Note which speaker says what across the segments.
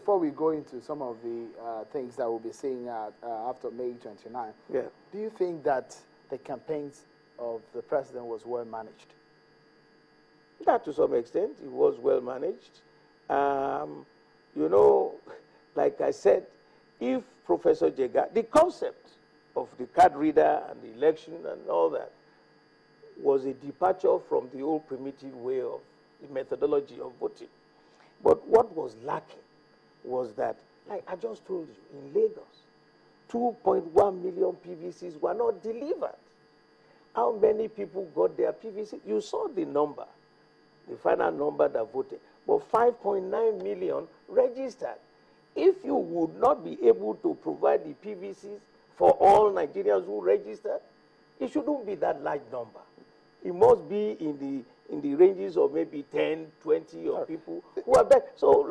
Speaker 1: before we go into some of the things that we'll be seeing after May 29,
Speaker 2: Yeah.
Speaker 1: do you think that the campaigns of the president was well managed?
Speaker 2: That to some extent, it was well managed. You know, like I said, if Professor Jega, the concept of the card reader and the election and all that was a departure from the old primitive way of the methodology of voting. But what was lacking was that, like I just told you, in Lagos, 2.1 million PVCs were not delivered. How many people got their PVC? You saw the number, the final number that voted, but 5.9 million registered. If you would not be able to provide the PVCs for all Nigerians who registered, it shouldn't be that large number. It must be in the ranges of maybe 10, 20 of people who are there. So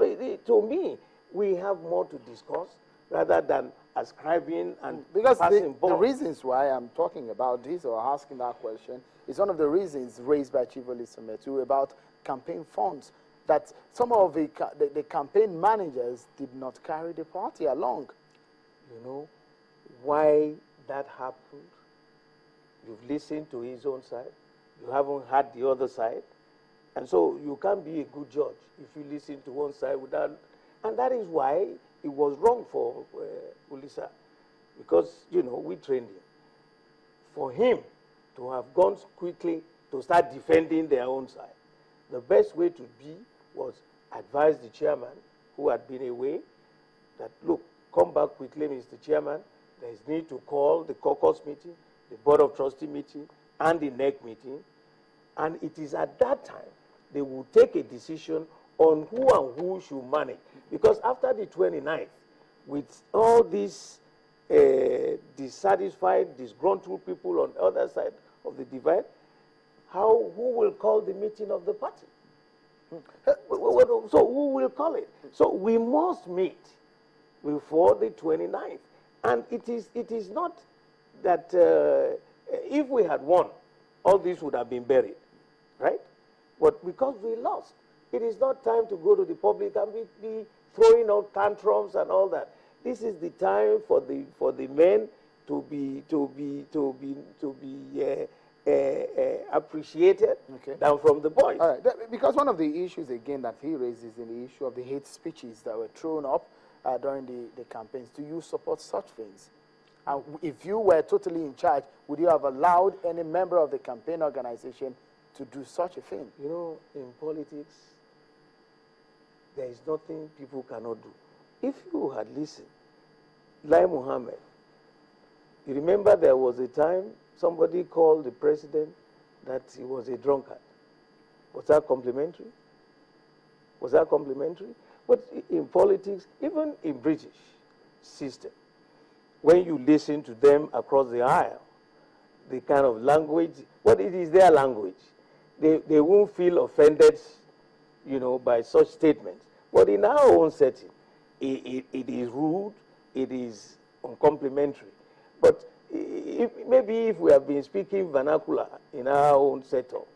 Speaker 2: to me, we have more to discuss rather than ascribing and
Speaker 1: because
Speaker 2: passing
Speaker 1: the reasons why I'm talking about this or asking that question is one of the reasons raised by Chief Olisametu about campaign funds, that some of the campaign managers did not carry the party along.
Speaker 2: You know why that happened? You've listened to his own side. You haven't heard the other side. And so you can't be a good judge if you listen to one side without... And that is why it was wrong for Olisa. Because, you know, we trained him. For him to have gone quickly to start defending their own side, the best way to be was advise the chairman, who had been away, that, look, come back quickly, Mr. Chairman. There is need to call the caucus meeting, the Board of Trustees meeting, and the NEC meeting. And it is at that time they will take a decision on who and who should manage. Because after the 29th, with all these dissatisfied, disgruntled people on the other side of the divide, who will call the meeting of the party? So who will call it? So we must meet before the 29th. And it is not that if we had won, all this would have been buried, right? But because we lost, it is not time to go to the public and be throwing out tantrums and all that. This is the time for the men to be appreciated down from the boys.
Speaker 1: All right, because one of the issues again that he raises in the issue of the hate speeches that were thrown up during the campaigns. Do you support such things? And if you were totally in charge, would you have allowed any member of the campaign organization to do such a thing?
Speaker 2: You know, in politics, there is nothing people cannot do. If you had listened, like Mohammed, you remember there was a time somebody called the president that he was a drunkard. Was that complimentary? Was that complimentary? But in politics, even in British system, when you listen to them across the aisle, the kind of language, well, it is their language. They won't feel offended, you know, by such statements. But in our own setting, it is rude, it is uncomplimentary. But maybe if we have been speaking vernacular in our own setup,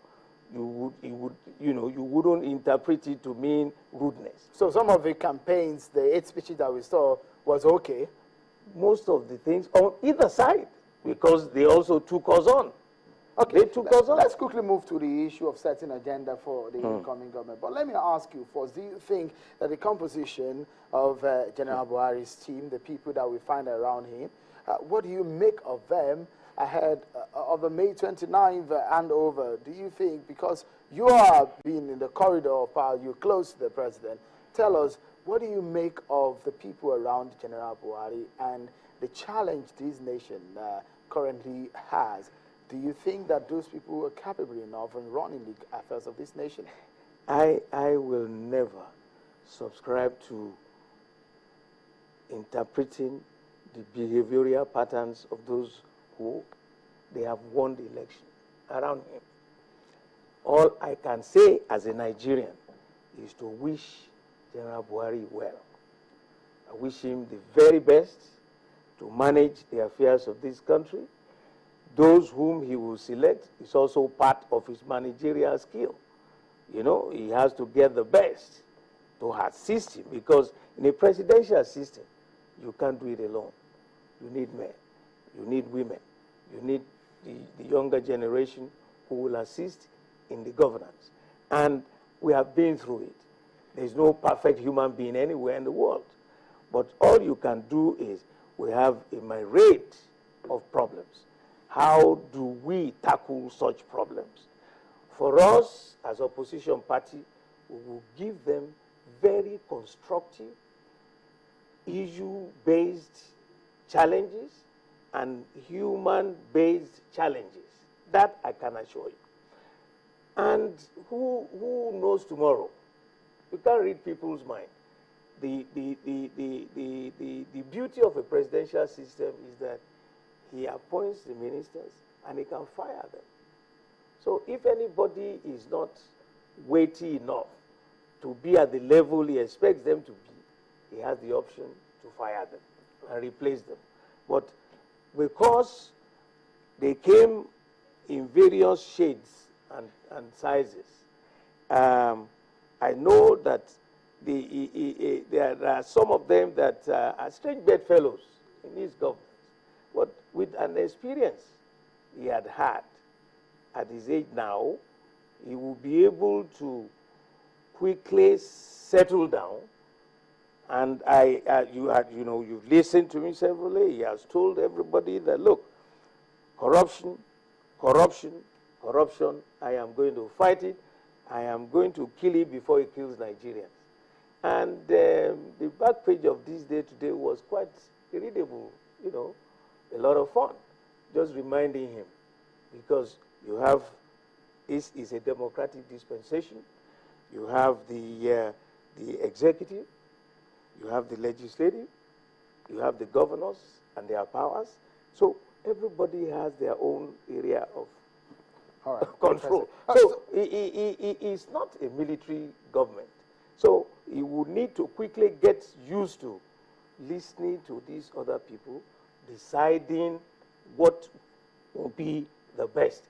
Speaker 2: you wouldn't interpret it to mean rudeness.
Speaker 1: So some of the campaigns, the hate speeches that we saw was okay.
Speaker 2: Most of the things on either side, because they also took us on.
Speaker 1: Okay,
Speaker 2: they took us on.
Speaker 1: Let's quickly move to the issue of setting agenda for the incoming government. But let me ask you first, do you think that the composition of General Buhari's team, the people that we find around him, what do you make of them ahead of the May 29th handover? Do you think, because you are being in the corridor of power, you're close to the president, tell us, what do you make of the people around General Buhari and the challenge this nation currently has? Do you think that those people are capable enough in running the affairs of this nation?
Speaker 2: I will never subscribe to interpreting the behavioral patterns of those who they have won the election around him. All I can say as a Nigerian is to wish General Buhari well. I wish him the very best to manage the affairs of this country. Those whom he will select is also part of his managerial skill. You know, he has to get the best to assist him, because in a presidential system, you can't do it alone. You need men, you need women, you need the younger generation who will assist in the governance. And we have been through it. There's no perfect human being anywhere in the world. But all you can do is, we have a myriad of problems. How do we tackle such problems? For us, as opposition party, we will give them very constructive, issue-based challenges and human-based challenges. That I can assure you. And who knows tomorrow? You can't read people's mind. The beauty of a presidential system is that he appoints the ministers and he can fire them. So if anybody is not weighty enough to be at the level he expects them to be, he has the option to fire them and replace them. But because they came in various shades and sizes, I know that there are some of them that are strange bedfellows in his government. But with an experience he had at his age now, he will be able to quickly settle down. And you've listened to me severally. He has told everybody that, look, corruption, I am going to fight it. I am going to kill it before it kills Nigerians. And the back page of This Day today was quite readable, a lot of fun, just reminding him, because you have, this is a democratic dispensation. You have the executive, you have the legislative, you have the governors and their powers. So everybody has their own area of control. So it's not a military government. So he would need to quickly get used to listening to these other people, deciding what will be the best.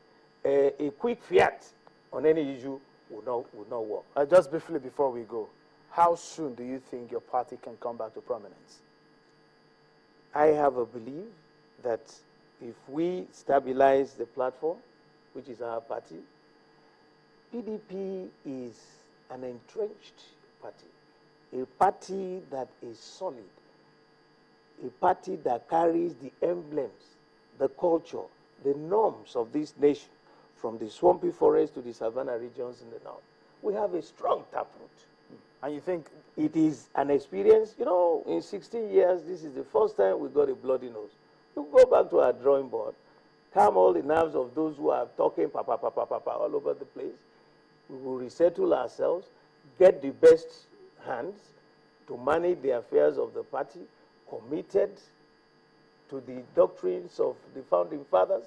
Speaker 2: A quick fiat on any issue would not work.
Speaker 1: Just briefly before we go, how soon do you think your party can come back to prominence?
Speaker 2: I have a belief that if we stabilize the platform, which is our party, PDP is an entrenched party, a party that is solid, a party that carries the emblems, the culture, the norms of this nation, from the swampy forest to the savanna regions in the north. We have a strong taproot.
Speaker 1: And you think
Speaker 2: it is an experience? In 16 years, this is the first time we got a bloody nose. You go back to our drawing board, calm all the nerves of those who are talking all over the place. We will resettle ourselves, get the best hands to manage the affairs of the party, committed to the doctrines of the founding fathers,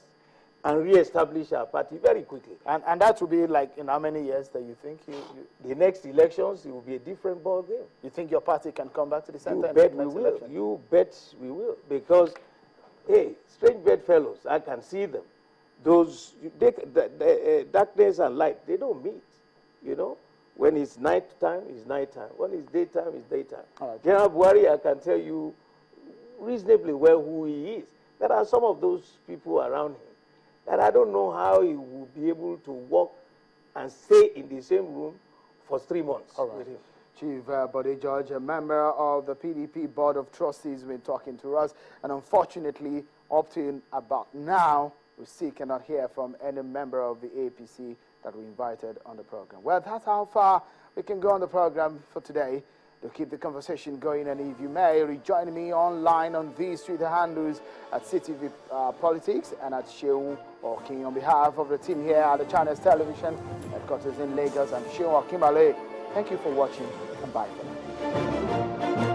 Speaker 2: and re-establish our party very quickly.
Speaker 1: And that will be like in how many years that you think
Speaker 2: the next elections, it will be a different ball game.
Speaker 1: You think your party can come back to the center?
Speaker 2: You bet we will. Election? You bet we will. Because, hey, strange bedfellows, I can see them. Those, darkness and light, they don't meet, When it's night time, it's night time. When it's daytime, it's daytime. Right. General Buhari, I can tell you reasonably well who he is. There are some of those people around him that I don't know how he will be able to walk and stay in the same room for 3 months with him.
Speaker 1: Chief Bode George, a member of the PDP Board of Trustees, been talking to us. And unfortunately, up to about now, we still cannot hear from any member of the APC that we invited on the program. Well, that's how far we can go on the program for today. To keep the conversation going, and if you may, rejoin me online on these Twitter handles at CTV Politics and at Shehu Okin. On behalf of the team here at the Channels Television headquarters in Lagos, I'm Shehu Okinbale. Thank you for watching, and bye for now.